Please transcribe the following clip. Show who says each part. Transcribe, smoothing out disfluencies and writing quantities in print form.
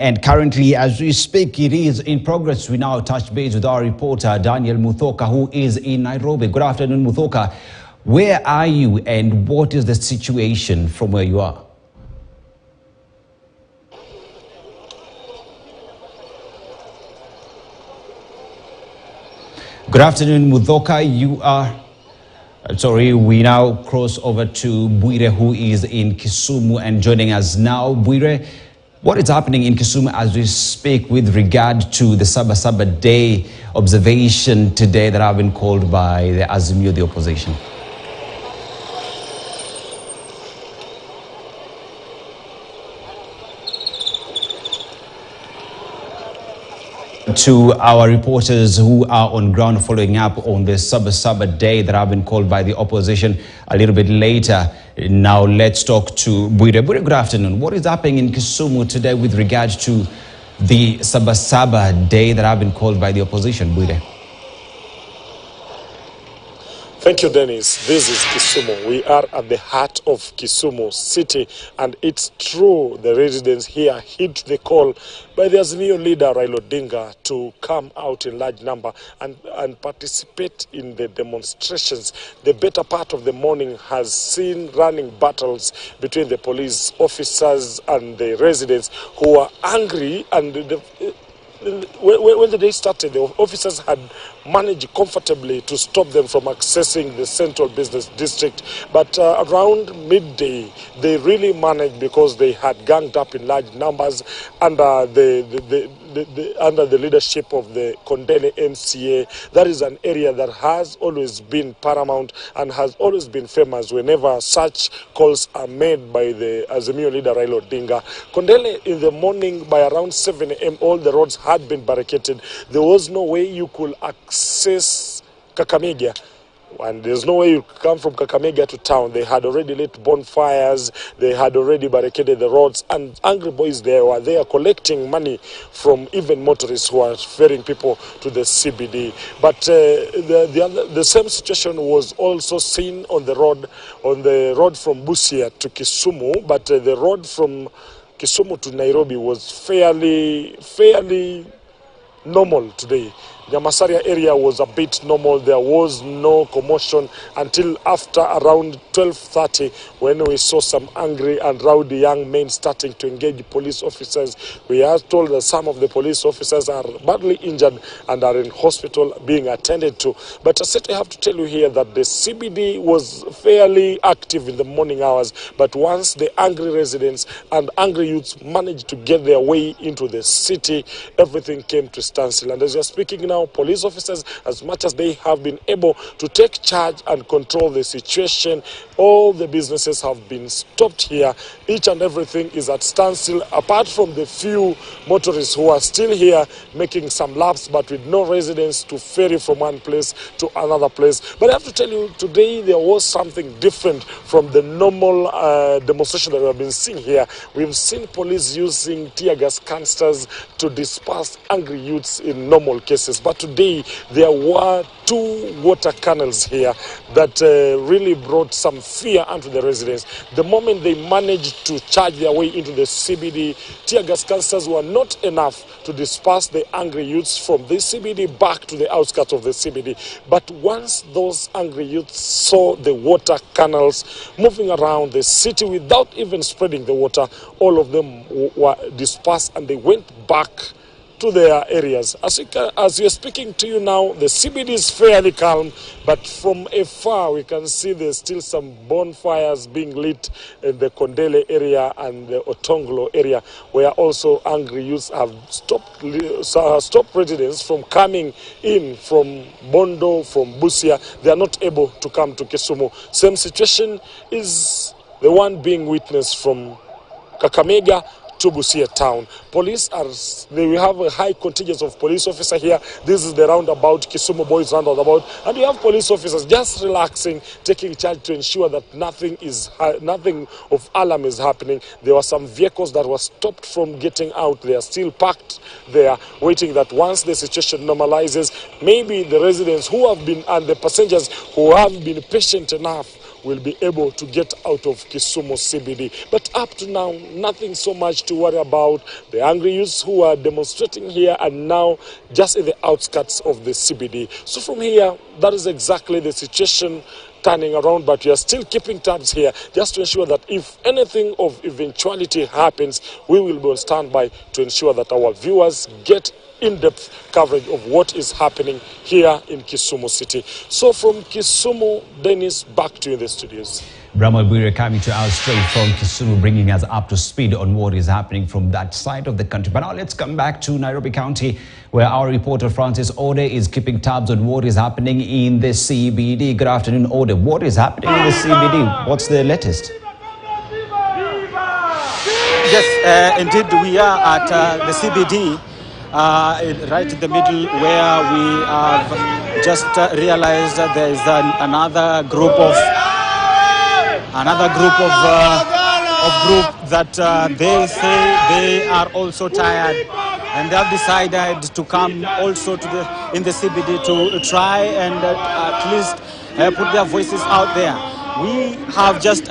Speaker 1: And currently, as we speak, it is in progress. We now touch base with our reporter, Daniel Muthoka, who is in Nairobi. Good afternoon, Muthoka. Where are you and what is the situation from where you are? Good afternoon, Muthoka. We now cross over to Bwire, who is in Kisumu and joining us now. Bwire, what is happening in Kisumu as we speak with regard to the Saba Saba Day observation today that have been called by the Azimio, the opposition? To our reporters who are on ground following up on the Saba Saba Day that have been called by the opposition a little bit later. Now let's talk to Bwire. Bwire, good afternoon. What is happening in Kisumu today with regard to the Saba Saba Day that have been called by the opposition? Bwire.
Speaker 2: Thank you, Dennis. This is Kisumu. We are at the heart of Kisumu city, and it's true the residents here heed the call by the Azimio leader Raila Odinga to come out in large number and participate in the demonstrations. The better part of the morning has seen running battles between the police officers and the residents who are angry, and when the day started, the officers had managed comfortably to stop them from accessing the central business district. But around midday, they really managed because they had ganged up in large numbers under under the leadership of the Kondele MCA. That is an area that has always been paramount and has always been famous whenever such calls are made by the Azimio leader Raila Odinga. Kondele, in the morning by around 7 a.m., all the roads had been barricaded. There was no way you could access Kakamega. And there's no way you come from Kakamega to town. They had already lit bonfires, they had already barricaded the roads, and angry boys there were there collecting money from even motorists who are ferrying people to the CBD. But the same situation was also seen on the road from Busia to Kisumu, but the road from Kisumu to Nairobi was fairly normal today. The Masaria area was a bit normal. There was no commotion until after around 12:30 when we saw some angry and rowdy young men starting to engage police officers. We are told that some of the police officers are badly injured and are in hospital being attended to. But I certainly have to tell you here that the CBD was fairly active in the morning hours. But once the angry residents and angry youths managed to get their way into the city, everything came to standstill. And as we are speaking now, police officers, as much as they have been able to take charge and control the situation, all the businesses have been stopped here. Each and everything is at standstill, apart from the few motorists who are still here making some laps, but with no residents to ferry from one place to another place. But I have to tell you, today there was something different from the normal demonstration that we have been seeing here. We've seen police using tear gas canisters to disperse angry youths in normal cases. But today there were two water cannons here that really brought some fear onto the residents. The moment they managed to charge their way into the CBD, tear gas canisters were not enough to disperse the angry youths from the CBD back to the outskirts of the CBD. But once those angry youths saw the water canals moving around the city without even spreading the water, all of them were dispersed and they went back to their areas. As we are speaking to you now, the CBD is fairly calm, but from afar we can see there's still some bonfires being lit in the Kondele area and the Otonglo area, where also angry youths have stopped residents from coming in from Bondo, from Busia. They are not able to come to Kisumu. Same situation is the one being witnessed from Kakamega to Busia town. We have a high contingent of police officers here. This is the roundabout, Kisumu Boys roundabout, and we have police officers just relaxing, taking charge to ensure that nothing of alarm is happening. There were some vehicles that were stopped from getting out. They are still parked there, waiting that once the situation normalizes, maybe the residents who have been and the passengers who have been patient enough will be able to get out of Kisumu CBD. But up to now, nothing so much to worry about. The angry youths who are demonstrating here are now just in the outskirts of the CBD. So from here, that is exactly the situation turning around, but we are still keeping tabs here just to ensure that if anything of eventuality happens, we will be on standby to ensure that our viewers get in-depth coverage of what is happening here in Kisumu City. So from Kisumu, Dennis, back to you in the studios.
Speaker 1: Brahma Bwire coming to us straight from Kisumu, bringing us up to speed on what is happening from that side of the country. But now let's come back to Nairobi County, where our reporter Francis Ode is keeping tabs on what is happening in the CBD. Good afternoon, Ode. What is happening in the CBD? What's the latest?
Speaker 3: Yes, indeed, we are at the CBD, right in the middle, where we have just realized that there is another group that they say they are also tired, and they have decided to come also to in the CBD to try and at least put their voices out there. We have just